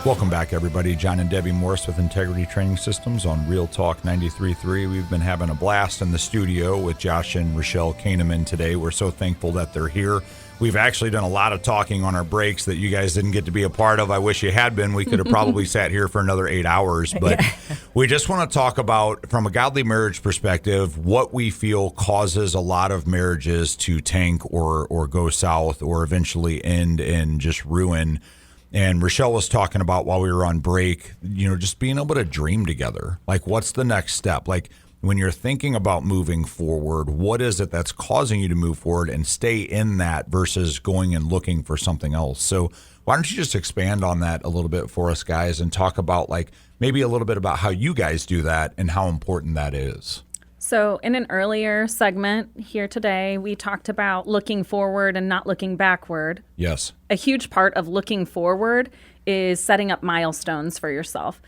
Welcome back, everybody. John and Debbie Morse with Integrity Training Systems on Real Talk 93.3. We've been having a blast in the studio with Josh and Rauchel Koehnemann today. We're so thankful that they're here. We've actually done a lot of talking on our breaks that you guys didn't get to be a part of. I wish you had been. We could have probably sat here for another 8 hours. But we just want to talk about, from a godly marriage perspective, what we feel causes a lot of marriages to tank or go south or eventually end in just ruin. And Rauchel was talking about, while we were on break, just being able to dream together. Like, what's the next step? Like, when you're thinking about moving forward, what is it that's causing you to move forward and stay in that versus going and looking for something else? So why don't you just expand on that a little bit for us, guys, and talk about, like, maybe a little bit about how you guys do that and how important that is. So in an earlier segment here today, we talked about looking forward and not looking backward. Yes. A huge part of looking forward is setting up milestones for yourself.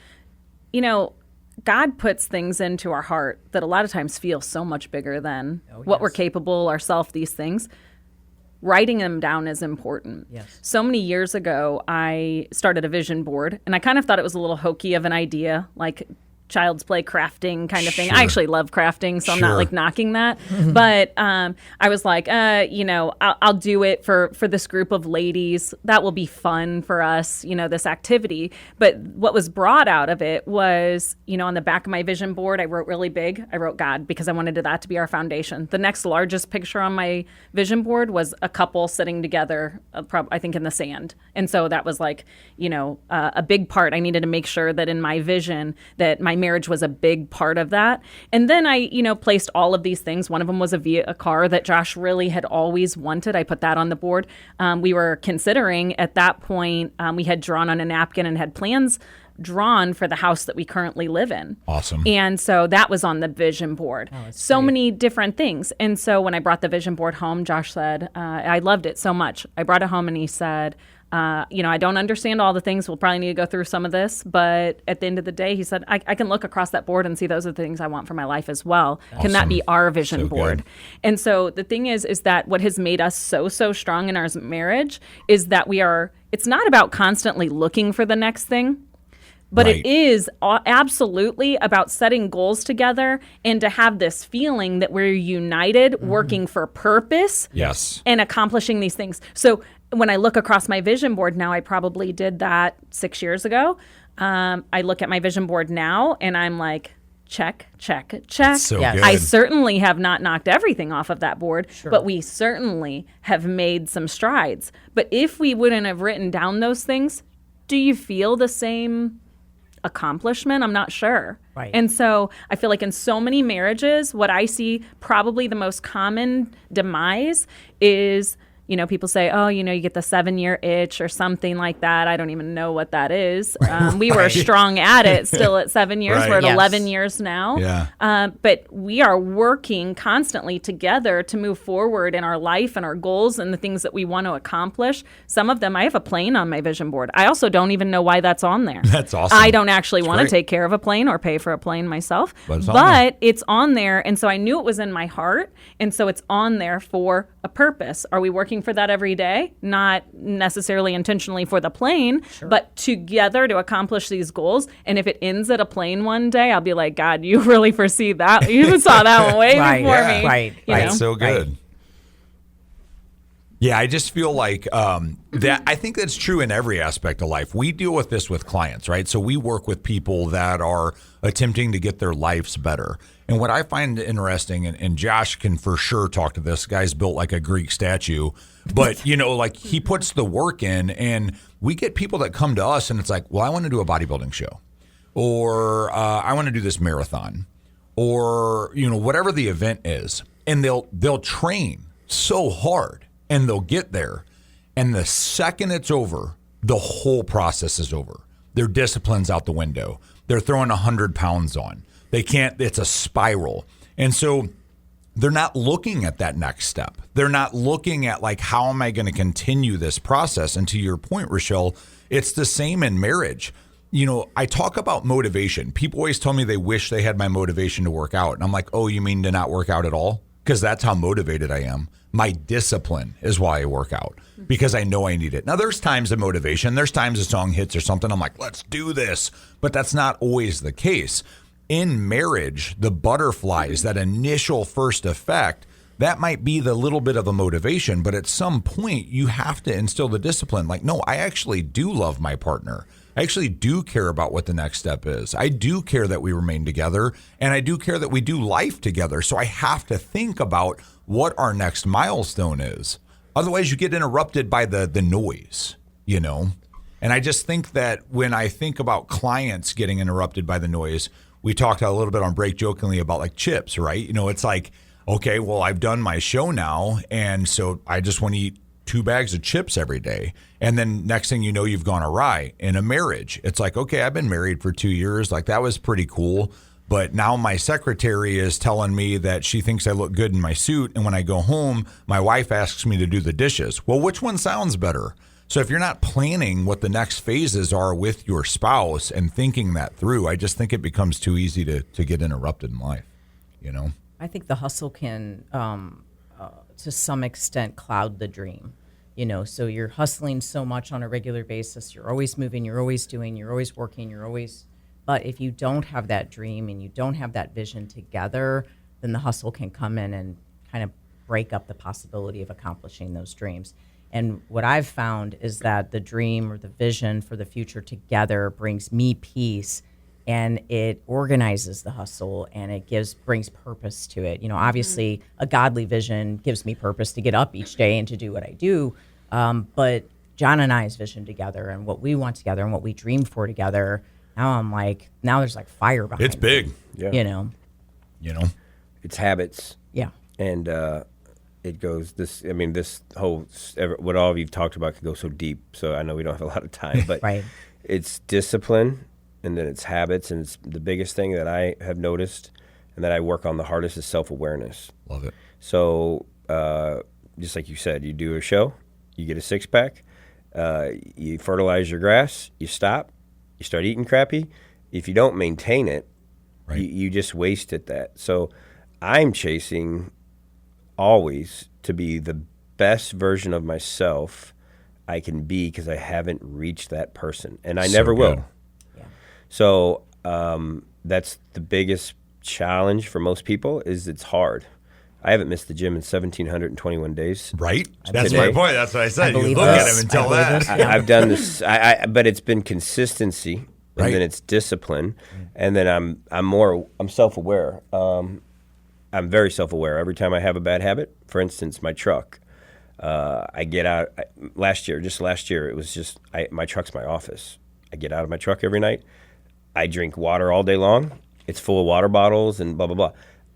God puts things into our heart that a lot of times feel so much bigger than what we're capable, ourselves, these things. Writing them down is important. Yes. So many years ago, I started a vision board, and I kind of thought it was a little hokey of an idea, like child's play crafting kind of thing. Sure. I actually love crafting, so I'm not like knocking that. But I was like, I'll do it for this group of ladies. That will be fun for us, this activity. But what was brought out of it was, on the back of my vision board, I wrote really big. I wrote God, because I wanted that to be our foundation. The next largest picture on my vision board was a couple sitting together, I think in the sand. And so that was like, a big part. I needed to make sure that in my vision that my marriage was a big part of that. And then I, placed all of these things. One of them was a car that Josh really had always wanted. I put that on the board. We were considering at that point, we had drawn on a napkin and had plans drawn for the house that we currently live in. Awesome. And so that was on the vision board. So great. Many different things. And so when I brought the vision board home, Josh said, I loved it so much. I brought it home and he said, I don't understand all the things. We'll probably need to go through some of this. But at the end of the day, he said, I can look across that board and see those are the things I want for my life as well. Awesome. Can that be our vision board? Good. And so the thing is that what has made us so strong in our marriage is that it's not about constantly looking for the next thing. But right. It is absolutely about setting goals together and to have this feeling that we're united, working for purpose, yes, and accomplishing these things. So when I look across my vision board now, I probably did that 6 years ago. I look at my vision board now and I'm like, check, check, check. So good. I certainly have not knocked everything off of that board, but we certainly have made some strides. But if we wouldn't have written down those things, do you feel the same accomplishment? I'm not sure. Right. And so I feel like in so many marriages, what I see probably the most common demise is, people say, you get the 7-year itch or something like that. I don't even know what that is. We were strong at it still at 7 years. Right. We're at 11 years now. Yeah. But we are working constantly together to move forward in our life and our goals and the things that we want to accomplish. Some of them, I have a plane on my vision board. I also don't even know why that's on there. That's awesome. I don't actually want to take care of a plane or pay for a plane myself. But it's on there. And so I knew it was in my heart. And so it's on there for a purpose. Are we working for that every day? Not necessarily intentionally for the plane, but together to accomplish these goals. And if it ends at a plane one day, I'll be like, God, you really foresee that? You saw that one way before me. Right. That's so good. Right. Yeah, I just feel like that. I think that's true in every aspect of life. We deal with this with clients, right? So we work with people that are attempting to get their lives better. And what I find interesting, and Josh can for sure talk to this, guy's built like a Greek statue, but like he puts the work in, and we get people that come to us and it's like, well, I want to do a bodybuilding show, or I want to do this marathon, or, whatever the event is. And they'll train so hard and they'll get there. And the second it's over, the whole process is over. Their discipline's out the window. They're throwing 100 pounds on. They can't, it's a spiral. And so they're not looking at that next step. They're not looking at like, how am I going to continue this process? And to your point, Rauchel, it's the same in marriage. I talk about motivation. People always tell me they wish they had my motivation to work out. And I'm like, oh, you mean to not work out at all? because that's how motivated I am. My discipline is why I work out, because I know I need it. Now, there's times of motivation. There's times a song hits or something. I'm like, let's do this. But that's not always the case. In marriage, the butterflies, that initial first effect, that might be the little bit of a motivation. But at some point, you have to instill the discipline. Like, no, I actually do love my partner. I actually do care about what the next step is. I do care that we remain together, and I do care that we do life together. So I have to think about what our next milestone is. Otherwise, you get interrupted by the noise, you know? And I just think that when I think about clients getting interrupted by the noise, we talked a little bit on break jokingly about like chips, right? You know, it's like, okay, well, I've done my show now, and so I just want to eat 2 bags of chips every day. And then next thing you know, you've gone awry in a marriage. It's like, okay, I've been married for 2 years. Like, that was pretty cool. But now my secretary is telling me that she thinks I look good in my suit. And when I go home, my wife asks me to do the dishes. Well, which one sounds better? So if you're not planning what the next phases are with your spouse and thinking that through, I just think it becomes too easy to get interrupted in life, you know? I think the hustle can, to some extent, cloud the dream. You know, so you're hustling so much on a regular basis. You're always moving, you're always doing, you're always working, but if you don't have that dream and you don't have that vision together, then the hustle can come in and kind of break up the possibility of accomplishing those dreams. And what I've found is that the dream or the vision for the future together brings me peace, and it organizes the hustle, and it brings purpose to it. You know, obviously a godly vision gives me purpose to get up each day and to do what I do. But John and I's vision together and what we want together and what we dream for together, now there's like fire behind it. It's big. Yeah. You know, It's habits. yeah. And it goes this whole, what all of you've talked about could go so deep. So I know we don't have a lot of time, but Right. It's discipline, and then it's habits. And it's the biggest thing that I have noticed and that I work on the hardest is self-awareness. Love it. So just like you said, you do a show, you get a 6-pack, you fertilize your grass, you stop, you start eating crappy. If you don't maintain it, Right. you just wasted that. So I'm chasing always to be the best version of myself I can be, because I haven't reached that person, and I never will. good. Yeah. So that's the biggest challenge for most people. Is it's hard. I haven't missed the gym in 1,721 days. Right? That's Today. my point. That's what I said. I You believe look at this. him and tell I believe that. this. I've done this, but it's been consistency, and Right. then it's discipline, and then I'm self-aware. I'm very self-aware. Every time I have a bad habit, for instance, my truck, I get out. Last year, it was just my truck's my office. I get out of my truck every night. I drink water all day long. It's full of water bottles and blah blah blah.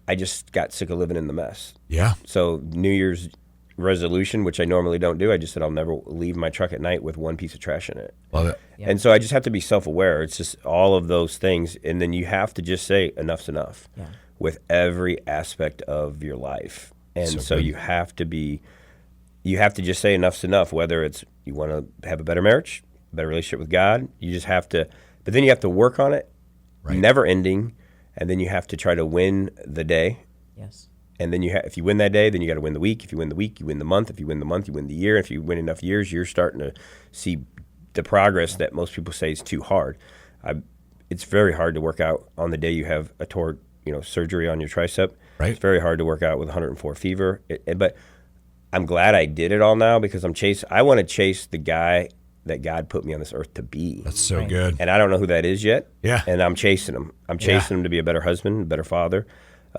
I just got sick of living in the mess. Yeah. So New Year's resolution, which I normally don't do, I just said I'll never leave my truck at night with one piece of trash in it. Love it. Yeah. And so I just have to be self-aware. It's just all of those things. And then you have to just say enough's enough Yeah. with every aspect of your life. And so good. you have to just say enough's enough, whether it's you want to have a better marriage, a better relationship with God. You just have to, but then you have to work on it, Right. never ending. And then you have to try to win the day. Yes. And then if you win that day, then you got to win the week. If you win the week, you win the month. If you win the month, you win the year. If you win enough years, you're starting to see the progress that most people say is too hard. It's very hard to work out on the day you have a surgery on your tricep. Right. It's very hard to work out with 104 fever. But I'm glad I did it all now, because I want to chase the guy that God put me on this earth to be. That's so Right. good. And I don't know who that is yet. Yeah. And I'm chasing him. I'm chasing him to be a better husband, a better father.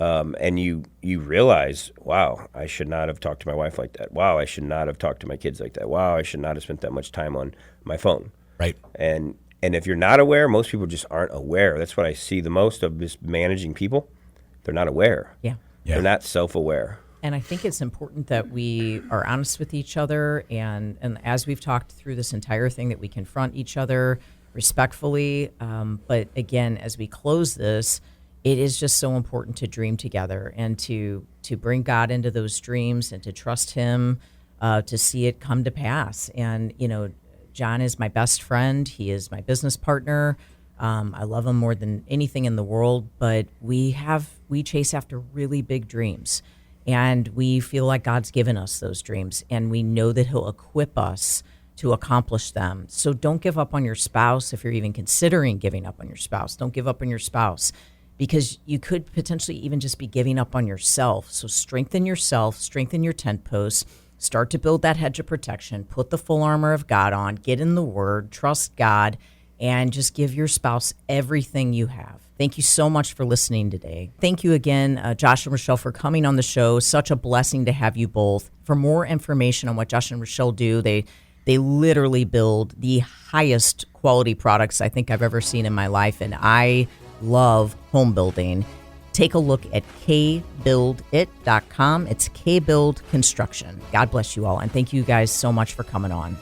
And you realize, wow, I should not have talked to my wife like that. Wow, I should not have talked to my kids like that. Wow, I should not have spent that much time on my phone. Right. And if you're not aware, most people just aren't aware. That's what I see the most of, just managing people. They're not aware. Yeah. Yeah. They're not self-aware. And I think it's important that we are honest with each other, and as we've talked through this entire thing, that we confront each other respectfully. But again, as we close this, it is just so important to dream together and to bring God into those dreams and to trust Him to see it come to pass. And, John is my best friend. He is my business partner. I love him more than anything in the world, but we chase after really big dreams. And we feel like God's given us those dreams, and we know that he'll equip us to accomplish them. So don't give up on your spouse. If you're even considering giving up on your spouse, don't give up on your spouse, because you could potentially even just be giving up on yourself. So strengthen yourself, strengthen your tent posts, start to build that hedge of protection, put the full armor of God on, get in the Word, trust God, and just give your spouse everything you have. Thank you so much for listening today. Thank you again, Josh and Rauchel, for coming on the show. Such a blessing to have you both. For more information on what Josh and Rauchel do, they literally build the highest quality products I think I've ever seen in my life, and I love home building. Take a look at KBuildit.com. It's KBuild Construction. God bless you all, and thank you guys so much for coming on.